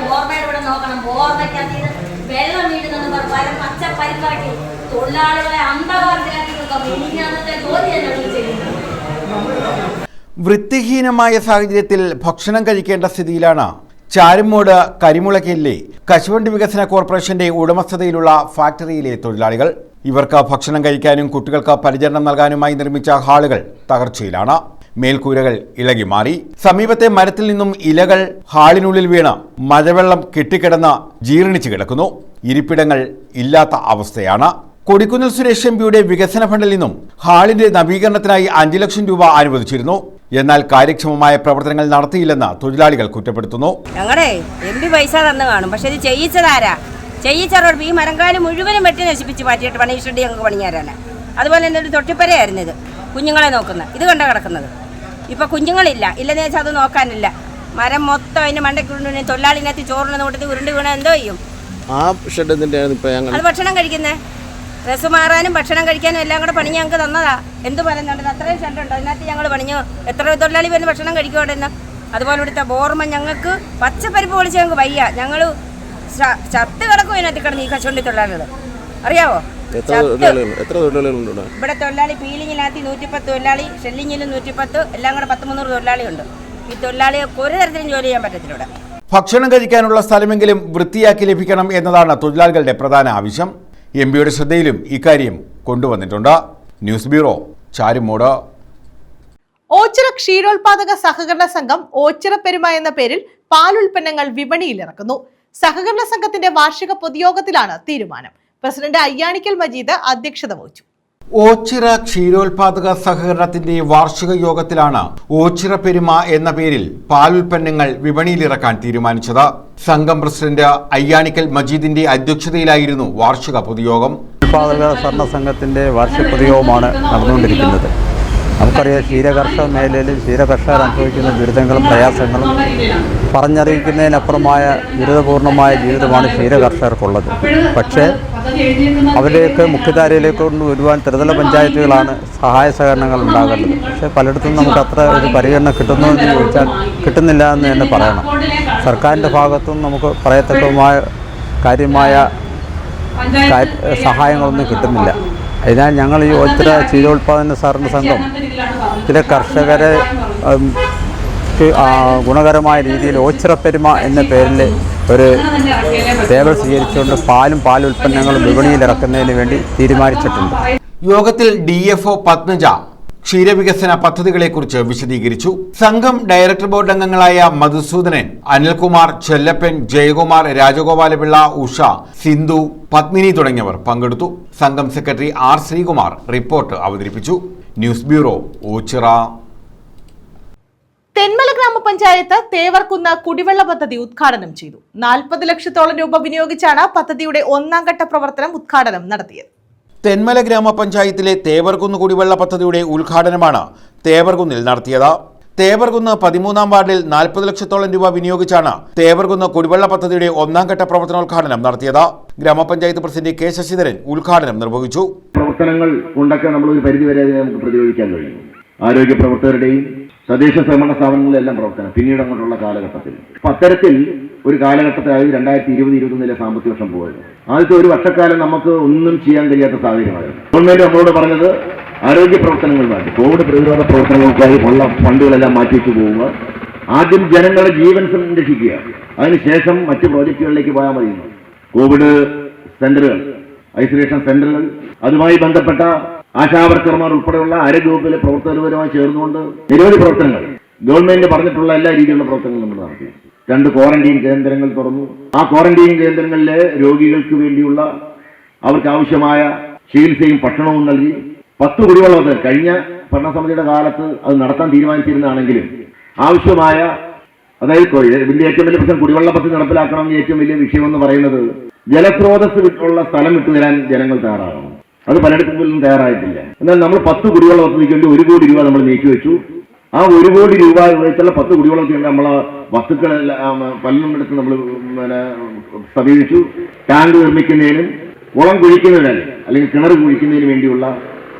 വൃത്തിഹീനമായ സാഹചര്യത്തിൽ ഭക്ഷണം കഴിക്കേണ്ട സ്ഥിതിയിലാണ് ചാരുമൂട് കരിമുളയ്ക്കലിലെ കശുവണ്ടി വികസന കോർപ്പറേഷന്റെ ഉടമസ്ഥതയിലുള്ള ഫാക്ടറിയിലെ തൊഴിലാളികൾ. ഇവർക്ക് ഭക്ഷണം കഴിക്കാനും കുട്ടികൾക്ക് പരിചരണം നൽകാനുമായി നിർമ്മിച്ച ഹാളുകൾ തകർച്ചയിലാണ്. മേൽക്കൂരകൾ ഇളകി മാറി. സമീപത്തെ മരത്തിൽ നിന്നും ഇലകൾ ഹാളിനുള്ളിൽ വീണ് മഴവെള്ളം കെട്ടിക്കിടന്ന് ജീർണിച്ചു കിടക്കുന്നു. ഇരിപ്പിടങ്ങൾ ഇല്ലാത്ത അവസ്ഥയാണ്. കൊടിക്കുന്നിൽ സുരേഷ് MPയുടെ വികസന ഫണ്ടിൽ നിന്നും ഹാളിന്റെ നവീകരണത്തിനായി 5 ലക്ഷം രൂപ അനുവദിച്ചിരുന്നു. എന്നാൽ കാര്യക്ഷമമായ പ്രവർത്തനങ്ങൾ നടത്തിയില്ലെന്ന് തൊഴിലാളികൾ കുറ്റപ്പെടുത്തുന്നു. ഞങ്ങളുടെ MP പൈസ തന്നു കാണും, പക്ഷെ ഇത് ചെയ്യിച്ചതാരാ? ചെയ്യിച്ചവരോട് ഈ മരംകാലം മുഴുവനും വെട്ടി നശിപ്പിച്ച് മാറ്റിയിട്ട് പണിയിച്ചിട്ട് ഞങ്ങൾക്ക് പണിയാരാണ്. അതുപോലെ തന്നെ ഒരു തൊട്ടിപ്പരയായിരുന്നു ഇത്, കുഞ്ഞുങ്ങളെ നോക്കുന്നത്. ഇത് കണ്ട കിടക്കുന്നത് ഇപ്പം കുഞ്ഞുങ്ങളില്ല, ഇല്ലെന്ന് വെച്ചാൽ അത് നോക്കാനില്ല. മരം മൊത്തം അതിൻ്റെ മണ്ടയ്ക്കുരുണ്ടി തൊഴിലാളിനകത്ത് ചോറിന് നോട്ടിട്ട് ഉരുണ്ട് വീണ എന്തോ ചെയ്യും? ആ ഷെഡ് അത് ഭക്ഷണം കഴിക്കുന്നത്, ഡ്രസ്സ് മാറാനും ഭക്ഷണം കഴിക്കാനും എല്ലാം കൂടെ പണി ഞങ്ങൾക്ക് തന്നതാ. എന്ത് പറയുന്നുണ്ട്? അത്രയും ഷെഡുണ്ടോ? അതിനകത്ത് ഞങ്ങൾ പണിഞ്ഞു. എത്ര തൊഴിലാളി വരുന്ന ഭക്ഷണം കഴിക്കുവാടെന്ന്. അതുപോലെ ഇവിടുത്തെ ബോർമ ഞങ്ങൾക്ക് പച്ചപ്പരിപ്പ് പൊളിച്ച് ഞങ്ങൾക്ക് വയ്യ. ഞങ്ങൾ ചത്ത് കിടക്കും അതിനകത്ത് കിടന്ന് ഈ കശുവണ്ടി തൊഴിലാളികൾ. അറിയാവോ? ഇവിടെ തൊഴിലാളി പീലിങ്ങിനകത്ത് 110 തൊഴിലാളി, ഷെല്ലിങ്ങിലും 110, എല്ലാം കൂടെ 100-300 തൊഴിലാളിയുണ്ട്. ഈ തൊഴിലാളികൾക്ക് ഒരു തരത്തിലും ജോലി ചെയ്യാൻ പറ്റത്തില്ല ഇവിടെ. ഭക്ഷണം കഴിക്കാനുള്ള സ്ഥലമെങ്കിലും വൃത്തിയാക്കി ലഭിക്കണം എന്നതാണ് തൊഴിലാളികളുടെ പ്രധാന ആവശ്യം. MPയുടെ ശ്രദ്ധയിലും ഇക്കാര്യം കൊണ്ടുവന്നിട്ടുണ്ട്. News bureau, Charummood. ഓച്ചിറ ക്ഷീരോത്പാദക സഹകരണ സംഘം ഓച്ചിറ പെരുമ എന്ന പേരിൽ പാലുൽപ്പന്നങ്ങൾ വിപണിയിലിറക്കുന്നു. സഹകരണ സംഘത്തിന്റെ വാർഷിക പൊതുയോഗത്തിലാണ് തീരുമാനം. പ്രസിഡന്റ് അയ്യാണിക്കൽ മജീദ് അധ്യക്ഷത വഹിച്ചു. ഓച്ചിറ ക്ഷീരോത്പാദക സഹകരണത്തിന്റെ വാർഷിക യോഗത്തിലാണ് ഓച്ചിറ പെരുമ എന്ന പേരിൽ പാലുൽപ്പന്നങ്ങൾ വിപണിയിലിറക്കാൻ തീരുമാനിച്ചത്. സംഘം പ്രസിഡന്റ് അയ്യാണിക്കൽ മജീദിന്റെ അധ്യക്ഷതയിലായിരുന്നു വാർഷിക പൊതുയോഗം. ഉത്പാദക സഹകരണ സംഘത്തിന്റെ വാർഷിക പൊതുയോഗമാണ് നടന്നുകൊണ്ടിരിക്കുന്നത്. നമുക്കറിയാം, ക്ഷീരകർഷക മേഖലയിലും ക്ഷീരകർഷകർ അനുഭവിക്കുന്ന ദുരിതങ്ങളും പ്രയാസങ്ങളും പറഞ്ഞറിയിക്കുന്നതിനപ്പുറമായ ദുരിതപൂർണമായ ജീവിതമാണ് ക്ഷീരകർഷകർക്കുള്ളത്. പക്ഷേ അവരെയൊക്കെ മുഖ്യധാരയിലേക്ക് കൊണ്ടുവരുവാൻ ത്രിതല പഞ്ചായത്തുകളാണ് സഹായ സഹകരണങ്ങൾ ഉണ്ടാകേണ്ടത്. പക്ഷേ പലയിടത്തും നമുക്ക് അത്ര ഒരു പരിഗണന കിട്ടുന്നു എന്ന് ചോദിച്ചാൽ കിട്ടുന്നില്ല എന്ന് തന്നെ പറയണം. സർക്കാരിൻ്റെ ഭാഗത്തും നമുക്ക് പറയത്തക്കമായ കാര്യമായ സഹായങ്ങളൊന്നും കിട്ടുന്നില്ല. അതിനാൽ ഞങ്ങൾ ഈ ഓച്ചിറ ക്ഷീരോത്പാദന സഹകരണ സംഘം ചില കർഷകരെ ഗുണകരമായ രീതിയിൽ ഓച്ചിറ പെരുമ എന്ന പേരിൽ ഒരു ലേബൽ സ്വീകരിച്ചുകൊണ്ട് പാലുൽപ്പന്നങ്ങളും വിപണിയിലിറക്കുന്നതിന് വേണ്ടി തീരുമാനിച്ചിട്ടുണ്ട്. യോഗത്തിൽ DFO പത്മജ ക്ഷീരവികസന പദ്ധതികളെക്കുറിച്ച് വിശദീകരിച്ചു. സംഘം ഡയറക്ടർ ബോർഡ് അംഗങ്ങളായ മധുസൂദനൻ, അനിൽകുമാർ, ചെല്ലപ്പൻ, ജയകുമാർ, രാജഗോപാലപിള്ള, ഉഷ, സിന്ധു, പത്മിനി തുടങ്ങിയവർ പങ്കെടുത്തു. സംഘം സെക്രട്ടറി R ശ്രീകുമാർ റിപ്പോർട്ട് അവതരിപ്പിച്ചു. News bureau, Ochira. തെന്മല ഗ്രാമപഞ്ചായത്ത് തേവർകുന്ന് കുടിവെള്ള പദ്ധതി ഉദ്ഘാടനം ചെയ്തു. 40 ലക്ഷത്തോളം രൂപ വിനിയോഗിച്ചാണ് പദ്ധതിയുടെ 1ാം ഘട്ട പ്രവർത്തനം ഉദ്ഘാടനം നടത്തിയത്. തെന്മല ഗ്രാമപഞ്ചായത്തിലെ തേവർകുന്ന് കുടിവെള്ള പദ്ധതിയുടെ ഉദ്ഘാടനമാണ് തേവർകുന്നിൽ നടത്തിയത്. തേവർകുന്ന് 13ാം വാർഡിൽ 40 ലക്ഷത്തോളം രൂപ വിനിയോഗിച്ചാണ് തേവർകുന്ന് കുടിവെള്ള പദ്ധതിയുടെ 1ാം ഘട്ട പ്രവർത്തനോദ്ഘാടനം നടത്തിയത്. ഗ്രാമപഞ്ചായത്ത് പ്രസിഡന്റ് K ശശിധരൻ ഉദ്ഘാടനം നിർവഹിച്ചു. പ്രവർത്തനങ്ങൾ കൊണ്ടൊക്കെ നമ്മൾ ഒരു പരിധിവരെ നമുക്ക് പ്രതിരോധിക്കാൻ കഴിയും. ആരോഗ്യ പ്രവർത്തകരുടെയും തദ്ദേശ സ്വയംഭരണ സ്ഥാപനങ്ങളിലെല്ലാം പ്രവർത്തനം പിന്നീട് അങ്ങോട്ടുള്ള കാലഘട്ടത്തിൽ. അപ്പം അത്തരത്തിൽ ഒരു കാലഘട്ടത്തിലായി 2020-21 സാമ്പത്തിക വർഷം പോയത്. ആദ്യത്തെ ഒരു വർഷക്കാലം നമുക്ക് ഒന്നും ചെയ്യാൻ കഴിയാത്ത സാഹചര്യമായിരുന്നു. ഗവൺമെന്റ് നമ്മളോട് പറഞ്ഞത് ആരോഗ്യ പ്രവർത്തനങ്ങൾ മാറ്റി, കോവിഡ് പ്രതിരോധ പ്രവർത്തനങ്ങൾക്കായി ഉള്ള ഫണ്ടുകളെല്ലാം മാറ്റിവെച്ചു പോവുക, ആദ്യം ജനങ്ങളുടെ ജീവൻ സംരക്ഷിക്കുക, അതിനുശേഷം മറ്റ് പ്രോജക്റ്റുകളിലേക്ക് പോയാൽ മതി. കോവിഡ് സെന്ററുകൾ, ഐസൊലേഷൻ സെന്ററുകൾ, അതുമായി ബന്ധപ്പെട്ട ആശാവർക്കർമാർ ഉൾപ്പെടെയുള്ള ആരോഗ്യവകുപ്പിലെ പ്രവർത്തകരുമായി ചേർന്നുകൊണ്ട് നിരവധി പ്രവർത്തനങ്ങൾ ഗവൺമെന്റ് പറഞ്ഞിട്ടുള്ള എല്ലാ രീതിയിലുള്ള പ്രവർത്തനങ്ങളും നമ്മൾ നടത്തി. 2 ക്വാറന്റീൻ കേന്ദ്രങ്ങൾ തുറന്നു. ആ ക്വാറന്റീൻ കേന്ദ്രങ്ങളിലെ രോഗികൾക്ക് വേണ്ടിയുള്ള അവർക്ക് ആവശ്യമായ ചികിത്സയും ഭക്ഷണവും നൽകി. 10 കുടിവെള്ള പദ്ധതി കഴിഞ്ഞ ഭരണസമിതിയുടെ കാലത്ത് അത് നടത്താൻ തീരുമാനിച്ചിരുന്നതാണെങ്കിലും ആവശ്യമായ, അതായത് വലിയ ഏറ്റവും വലിയ പ്രശ്നം കുടിവെള്ള പദ്ധതി നടപ്പിലാക്കണമെങ്കിൽ ഏറ്റവും വലിയ വിഷയമെന്ന് പറയുന്നത് ജലസ്രോതസ് ഉള്ള സ്ഥലം വിട്ടുതരാൻ ജനങ്ങൾ തയ്യാറാകണം. അത് പലയിടത്തും തയ്യാറായിട്ടില്ല. എന്നാൽ നമ്മൾ 10 കുടിവെള്ള പദ്ധതിക്ക് വേണ്ടി 1 കോടി രൂപ നമ്മൾ നീക്കിവെച്ചു. ആ 1 കോടി രൂപ ഉപയോഗിച്ചുള്ള 10 കുടിവെള്ളത്തിൽ വേണ്ടി നമ്മൾ വസ്തുക്കളെല്ലാം പലയിടത്ത് നമ്മൾ സമീപിച്ചു. ടാങ്ക് നിർമ്മിക്കുന്നതിനും കുളം കുഴിക്കുന്നതിനും അല്ലെങ്കിൽ കിണർ കുഴിക്കുന്നതിന് വേണ്ടിയുള്ള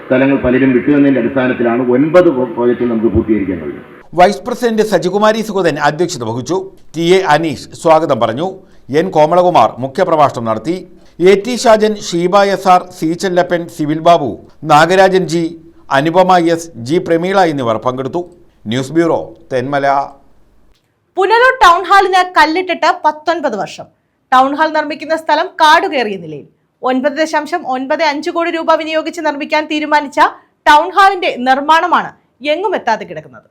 സ്ഥലങ്ങൾ പലരും വിട്ടുവന്നതിന്റെ അടിസ്ഥാനത്തിലാണ് 9 പ്രോജക്റ്റുകൾ നമുക്ക് പൂർത്തീകരിക്കാൻ കഴിയും. വൈസ് പ്രസിഡന്റ് സജികുമാരി സുഗതൻ അധ്യക്ഷത വഹിച്ചു. ടി എ അനീഷ് സ്വാഗതം പറഞ്ഞു. എൻ കോമളകുമാർ മുഖ്യപ്രഭാഷണം നടത്തി. A T Shajan, Sheeba S R, C Chellappan, civil Babu, Nagarajan G, Anupama S, G Prameela എന്നിവർ പങ്കെടുത്തു. News bureau, Thenmala. Punalur town ഹാളിന് കല്ലിട്ടിട്ട് 19 വർഷം. ടൗൺ ഹാൾ നിർമ്മിക്കുന്ന സ്ഥലം കാടുകയറിയ നിലയിൽ. 9.95 കോടി രൂപ വിനിയോഗിച്ച് നിർമ്മിക്കാൻ തീരുമാനിച്ച ടൗൺ ഹാളിന്റെ നിർമ്മാണമാണ് എങ്ങും എത്താതെ കിടക്കുന്നത്.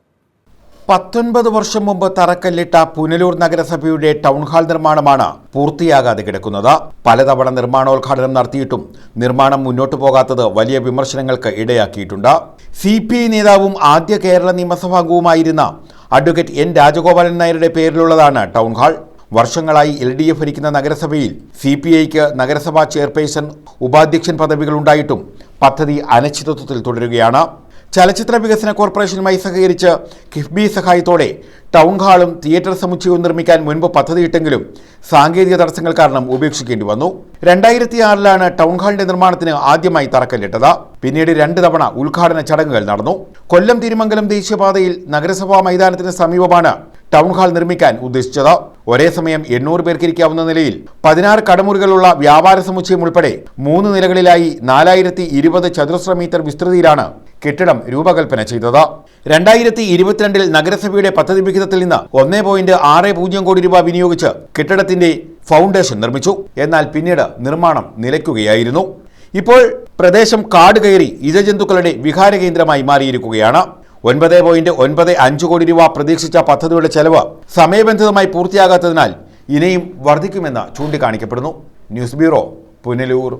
19 വർഷം മുമ്പ് തറക്കല്ലിട്ട പുനലൂർ നഗരസഭയുടെ ടൗൺ ഹാൾ നിർമ്മാണമാണ് പൂർത്തിയാകാതെ കിടക്കുന്നത്. പലതവണ നിർമ്മാണോദ്ഘാടനം നടത്തിയിട്ടും നിർമ്മാണം മുന്നോട്ടു പോകാത്തത് വലിയ വിമർശനങ്ങൾക്ക് ഇടയാക്കിയിട്ടുണ്ട്. CPI നേതാവും ആദ്യ കേരള നിയമസഭാംഗവുമായിരുന്ന അഡ്വക്കേറ്റ് എൻ രാജഗോപാലൻ നായരുടെ പേരിലുള്ളതാണ് ടൗൺ ഹാൾ. വർഷങ്ങളായി LDF ഭരിക്കുന്ന നഗരസഭയിൽ CPIക്ക് നഗരസഭാ ചെയർപേഴ്സൺ, ഉപാധ്യക്ഷൻ പദവികളുണ്ടായിട്ടും പദ്ധതി അനിശ്ചിതത്വത്തിൽ തുടരുകയാണ്. ചലച്ചിത്ര വികസന കോർപ്പറേഷനുമായി സഹകരിച്ച് കിഫ്ബി സഹായത്തോടെ ടൗൺ ഹാളും തിയേറ്റർ സമുച്ചയവും നിർമ്മിക്കാൻ മുൻപ് പദ്ധതിയിട്ടെങ്കിലും സാങ്കേതിക തടസ്സങ്ങൾ കാരണം ഉപേക്ഷിക്കേണ്ടി വന്നു. 2006 ടൗൺ ഹാളിന്റെ നിർമ്മാണത്തിന് ആദ്യമായി തറക്കല്ലിട്ടത്. പിന്നീട് 2 തവണ ഉദ്ഘാടന ചടങ്ങുകൾ നടന്നു. കൊല്ലം തിരുമംഗലം ദേശീയപാതയിൽ നഗരസഭാ മൈതാനത്തിന് സമീപമാണ് ടൗൺ ഹാൾ നിർമ്മിക്കാൻ ഉദ്ദേശിച്ചത്. ഒരേ സമയം 800 പേർക്ക് ഇരിക്കാവുന്ന നിലയിൽ 16 കടമുറികളുള്ള വ്യാപാര സമുച്ചയം ഉൾപ്പെടെ 3 നിലകളിലായി 4020 ചതുരശ്ര മീറ്റർ വിസ്തൃതിയിലാണ് കെട്ടിടം രൂപകൽപ്പന ചെയ്തത്. 2022 നഗരസഭയുടെ പദ്ധതി വിഹിതത്തിൽ നിന്ന് 1.60 കോടി രൂപ വിനിയോഗിച്ച് കെട്ടിടത്തിന്റെ ഫൗണ്ടേഷൻ നിർമ്മിച്ചു. എന്നാൽ പിന്നീട് നിർമ്മാണം നിലയ്ക്കുകയായിരുന്നു. ഇപ്പോൾ പ്രദേശം കാട് കയറി ഇഴജന്തുക്കളുടെ വിഹാര കേന്ദ്രമായി മാറിയിരിക്കുകയാണ്. 9.95 കോടി രൂപ പ്രതീക്ഷിച്ച പദ്ധതിയുടെ ചെലവ് സമയബന്ധിതമായി പൂർത്തിയാകാത്തതിനാൽ ഇനിയും വർദ്ധിക്കുമെന്ന് ചൂണ്ടിക്കാണിക്കപ്പെടുന്നു. News bureau, Punalur.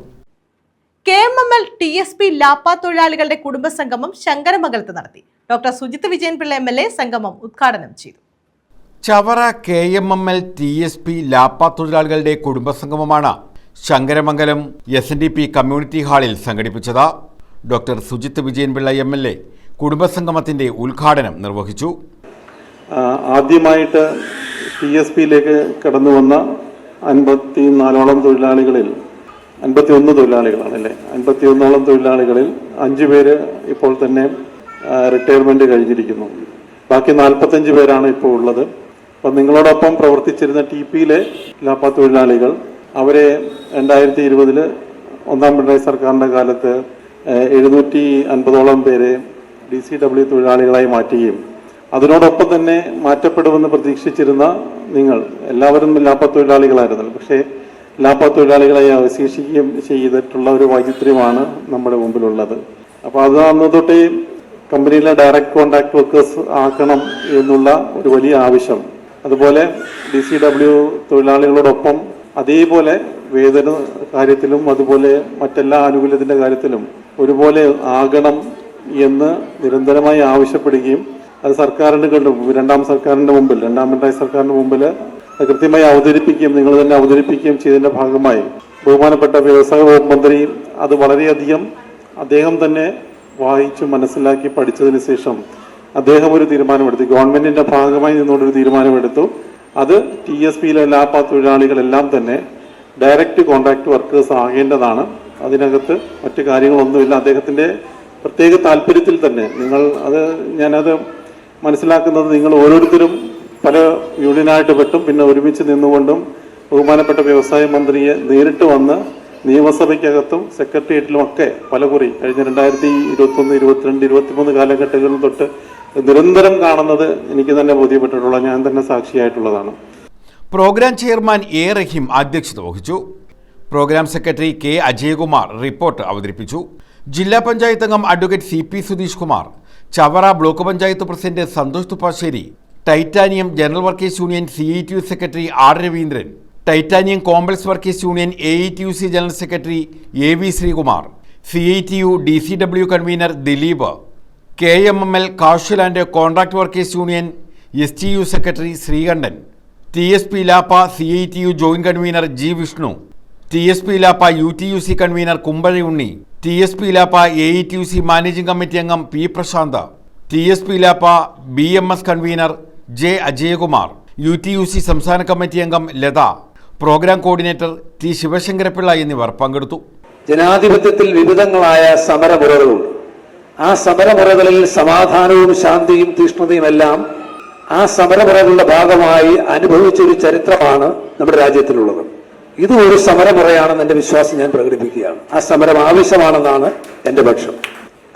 KMML TSP Lappa തൊഴിലാളികളുടെ കുടുംബസംഗമം ശങ്കരമംഗലത്ത് നടത്തി. ഡോക്ടർ സുജിത് വിജയൻപിള്ള MLA സംഗമം ഉദ്ഘാടനം ചെയ്തു. ചവറ KMML TSP ലാപ്പ തൊഴിലാളികളുടെ കുടുംബസംഗമമാണ് ശങ്കരമംഗലം SNDP കമ്മ്യൂണിറ്റി ഹാളിൽ സംഘടിപ്പിച്ചത്. ഡോക്ടർ സുജിത് വിജയൻപിള്ള MLA കുടുംബസംഗമത്തിന്റെ ഉദ്ഘാടനം നിർവഹിച്ചു. ആദ്യമായിട്ട് TSPയിലേക്ക് കടന്നു വന്ന 54ഓളം തൊഴിലാളികളിൽ 51 തൊഴിലാളികളാണല്ലേ 51ഓളം തൊഴിലാളികളിൽ 5 പേര് ഇപ്പോൾ തന്നെ റിട്ടയർമെന്റ് കഴിഞ്ഞിരിക്കുന്നു. ബാക്കി 45 പേരാണ് ഇപ്പോൾ ഉള്ളത്. അപ്പം നിങ്ങളോടൊപ്പം പ്രവർത്തിച്ചിരുന്ന TPയിലെ ലാപ്പ തൊഴിലാളികൾ അവരെ 2020 ഒന്നാം പിണറായി സർക്കാരിൻ്റെ കാലത്ത് 750ഓളം പേരെ DCW തൊഴിലാളികളായി മാറ്റുകയും അതിനോടൊപ്പം തന്നെ മാറ്റപ്പെടുമെന്ന് പ്രതീക്ഷിച്ചിരുന്ന നിങ്ങൾ എല്ലാവരും ലാപ്പ തൊഴിലാളികളായിരുന്നല്ലോ. പക്ഷേ ലാപ്പ തൊഴിലാളികളായി അവശേഷിക്കുകയും ചെയ്തിട്ടുള്ള ഒരു വൈചിത്ര്യമാണ് നമ്മുടെ മുമ്പിലുള്ളത്. അപ്പോൾ അത് അന്ന് തൊട്ടേ കമ്പനിയിലെ ഡയറക്റ്റ് കോൺട്രാക്ട് വർക്കേഴ്സ് ആക്കണം എന്നുള്ള ഒരു വലിയ ആവശ്യം, അതുപോലെ DCW തൊഴിലാളികളോടൊപ്പം അതേപോലെ വേതന കാര്യത്തിലും അതുപോലെ മറ്റെല്ലാ ആനുകൂല്യത്തിൻ്റെ കാര്യത്തിലും ഒരുപോലെ ആകണം എന്ന് നിരന്തരമായി ആവശ്യപ്പെടുകയും അത് സർക്കാരിന് രണ്ടാം പിണറായി സർക്കാരിൻ്റെ മുമ്പിൽ കൃത്യമായി അവതരിപ്പിക്കുകയും നിങ്ങൾ തന്നെ അവതരിപ്പിക്കുകയും ചെയ്തതിൻ്റെ ഭാഗമായി ബഹുമാനപ്പെട്ട വ്യവസായ വകുപ്പ് മന്ത്രി അത് വളരെയധികം അദ്ദേഹം തന്നെ വായിച്ചു മനസ്സിലാക്കി പഠിച്ചതിന് ശേഷം അദ്ദേഹം ഒരു തീരുമാനമെടുത്തു. ഗവൺമെന്റിന്റെ ഭാഗമായി നിന്നുകൊണ്ടൊരു തീരുമാനമെടുത്തു. അത് TSPയിലെ ലാപ്പ തൊഴിലാളികളെല്ലാം തന്നെ ഡയറക്റ്റ് കോൺട്രാക്ട് വർക്കേഴ്സ് ആകേണ്ടതാണ്. അതിനകത്ത് മറ്റു കാര്യങ്ങളൊന്നുമില്ല. അദ്ദേഹത്തിന്റെ പ്രത്യേക താല്പര്യത്തിൽ തന്നെ ഞാനത് മനസ്സിലാക്കുന്നത് നിങ്ങൾ ഓരോരുത്തരും പല യൂണിയനായിട്ട് പെട്ടും പിന്നെ ഒരുമിച്ച് നിന്നുകൊണ്ടും ബഹുമാനപ്പെട്ട വ്യവസായ മന്ത്രിയെ നേരിട്ട് വന്ന് നിയമസഭയ്ക്കകത്തും സെക്രട്ടേറിയറ്റിലും ഒക്കെ പലകുറി കഴിഞ്ഞ 2021, 22, 23 കാലഘട്ടങ്ങളിൽ തൊട്ട് നിരന്തരം കാണുന്നത് എനിക്ക് തന്നെ ബോധ്യപ്പെട്ടിട്ടുള്ള ഞാൻ തന്നെ സാക്ഷിയായിട്ടുള്ളതാണ്. Programme chairman A. റഹീം അധ്യക്ഷത വഹിച്ചു. Programme secretary K. Ajayakumar report അവതരിപ്പിച്ചു. ജില്ലാ പഞ്ചായത്ത് അംഗം advocate CP Sudheesh Kumar, Chavara block panchayat president Santhosh Thuppassery, titanium general workers union CETU secretary R. Raveendran, titanium complex workers union AETUC general secretary AV Sreekumar, CITU DCW convener Dileep, KMML casual and contract workers union STU secretary Sreekantan, TSP Lappa CITU joint convener G Vishnu, TSP Lappa UTUC convener Kumbazhi Unni, TSP ലാപ്പ AITUC managing committee അംഗം P Prashanth, TSP ലാപ്പ BMS convener J Ajayakumar, UTUC സംസ്ഥാന committee അംഗം Latha, programme coordinator T Sivasankarapillai എന്നിവർ പങ്കെടുത്തു. ജനാധിപത്യത്തിൽ വിവിധങ്ങളായ സമരമുറകളുണ്ട്. ആ സമരമുറകളിൽ സമാധാനവും ശാന്തിയും തീഷ്ണതയും എല്ലാം ആ സമരമുറകളുടെ ഭാഗമായി അനുഭവിച്ചൊരു ചരിത്രമാണ് നമ്മുടെ രാജ്യത്തിലുള്ളത്. ഇത് ഒരു സമരമുറയാണെന്ന് എൻ്റെ വിശ്വാസം ഞാൻ പ്രകടിപ്പിക്കുകയാണ്. ആ സമരം ആവശ്യമാണെന്നാണ് എൻ്റെ പക്ഷം.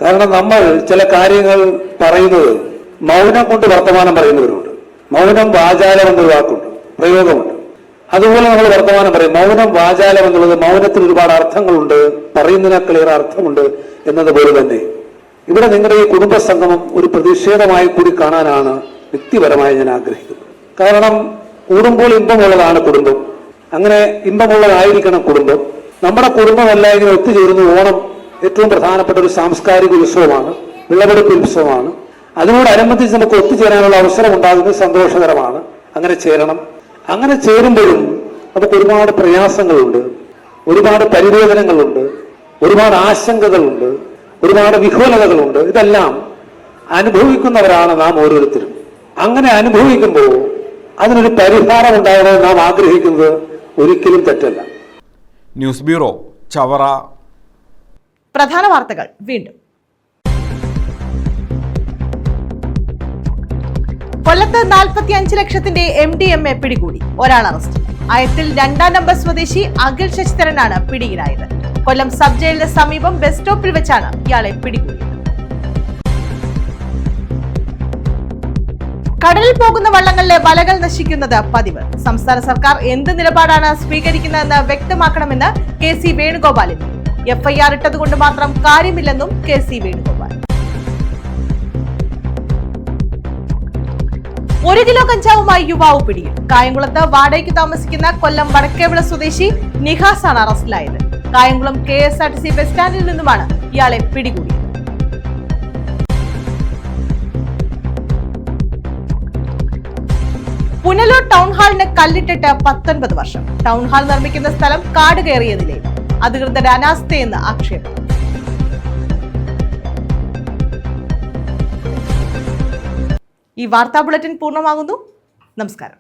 കാരണം നമ്മൾ ചില കാര്യങ്ങൾ പറയുന്നത് മൗനം കൊണ്ട് വർത്തമാനം പറയുന്നവരുണ്ട്. മൗനം വാചാലം എന്നൊരു വാക്കുണ്ട്, പ്രയോഗമുണ്ട്. അതുപോലെ നമ്മൾ വർത്തമാനം പറയും. മൗനം വാചാലം എന്നുള്ളത് മൗനത്തിന് ഒരുപാട് അർത്ഥങ്ങളുണ്ട്, പറയുന്നതിനേക്കാളേറെ അർത്ഥമുണ്ട് എന്നതുപോലെ തന്നെ ഇവിടെ നിങ്ങളുടെ ഈ കുടുംബ സംഗമം ഒരു പ്രതിഷേധമായി കൂടി കാണാനാണ് വ്യക്തിപരമായി ഞാൻ ആഗ്രഹിക്കുന്നത്. കാരണം കൂടുമ്പോൾ ഇമ്പമുള്ളതാണ് കുടുംബം. അങ്ങനെ ഇമ്പമുള്ളതായിരിക്കണം കുടുംബം. നമ്മുടെ കുടുംബമല്ല ഇങ്ങനെ ഒത്തുചേരുന്ന ഓണം ഏറ്റവും പ്രധാനപ്പെട്ട ഒരു സാംസ്കാരിക ഉത്സവമാണ്, വിളവെടുപ്പ് ഉത്സവമാണ്. അതിനോടനുബന്ധിച്ച് നമുക്ക് ഒത്തുചേരാനുള്ള അവസരം ഉണ്ടാകുന്നത് സന്തോഷകരമാണ്. അങ്ങനെ ചേരണം. അങ്ങനെ ചേരുമ്പോഴും നമുക്ക് ഒരുപാട് പ്രയാസങ്ങളുണ്ട്, ഒരുപാട് പരിവേദനങ്ങളുണ്ട്, ഒരുപാട് ആശങ്കകളുണ്ട്, ഒരുപാട് വിഹ്വലതകളുണ്ട്. ഇതെല്ലാം അനുഭവിക്കുന്നവരാണ് നാം ഓരോരുത്തരും. അങ്ങനെ അനുഭവിക്കുമ്പോൾ അതിനൊരു പരിഹാരം ഉണ്ടാകണമെന്ന് നാം ആഗ്രഹിക്കുന്നത് ഒരിക്കലും തെറ്റല്ല. News bureau, Chavara. പ്രധാന വാർത്തകൾ വീണ്ടും. കൊല്ലത്ത് 45 ലക്ഷത്തിന്റെ MDMA പിടികൂടി, ഒരാൾ അറസ്റ്റ്. അയത്തിൽ 2ാം നമ്പർ സ്വദേശി അഖിൽ ശശിധരനാണ് പിടിയിലായത്. കൊല്ലം സബ് ജയിലിന് സമീപം ബസ് സ്റ്റോപ്പിൽ വെച്ചാണ് ഇയാളെ പിടികൂടിയത്. കടലിൽ പോകുന്ന വള്ളങ്ങളിലെ വലകൾ നശിക്കുന്നത് പതിവ്. സംസ്ഥാന സർക്കാർ എന്ത് നിലപാടാണ് സ്വീകരിക്കുന്നതെന്ന് വ്യക്തമാക്കണമെന്ന് KC വേണുഗോപാൽ. FIR ഇട്ടതുകൊണ്ട് മാത്രം കാര്യമില്ലെന്നും KC വേണുഗോപാൽ. 1 കിലോ കഞ്ചാവുമായി യുവാവ് പിടിയിൽ. കായംകുളത്ത് വാടകയ്ക്ക് താമസിക്കുന്ന കൊല്ലം വടക്കേവിള സ്വദേശി നിഹാസാണ് അറസ്റ്റിലായത്. കായംകുളം KSRTC ബസ് സ്റ്റാൻഡിൽ നിന്നുമാണ് ഇയാളെ പിടികൂടിയത്. പുനലൂർ ടൗൺ ഹാളിന് കല്ലിട്ടിട്ട് 19 വർഷം. ടൗൺ ഹാൾ നിർമ്മിക്കുന്ന സ്ഥലം കാട് കയറിയ നിലയിൽ. അധികൃതരുടെ അനാസ്ഥയെന്ന് ആക്ഷേപം. ഈ വാർത്താ ബുള്ളറ്റിൻ പൂർണ്ണമാകുന്നു. നമസ്കാരം.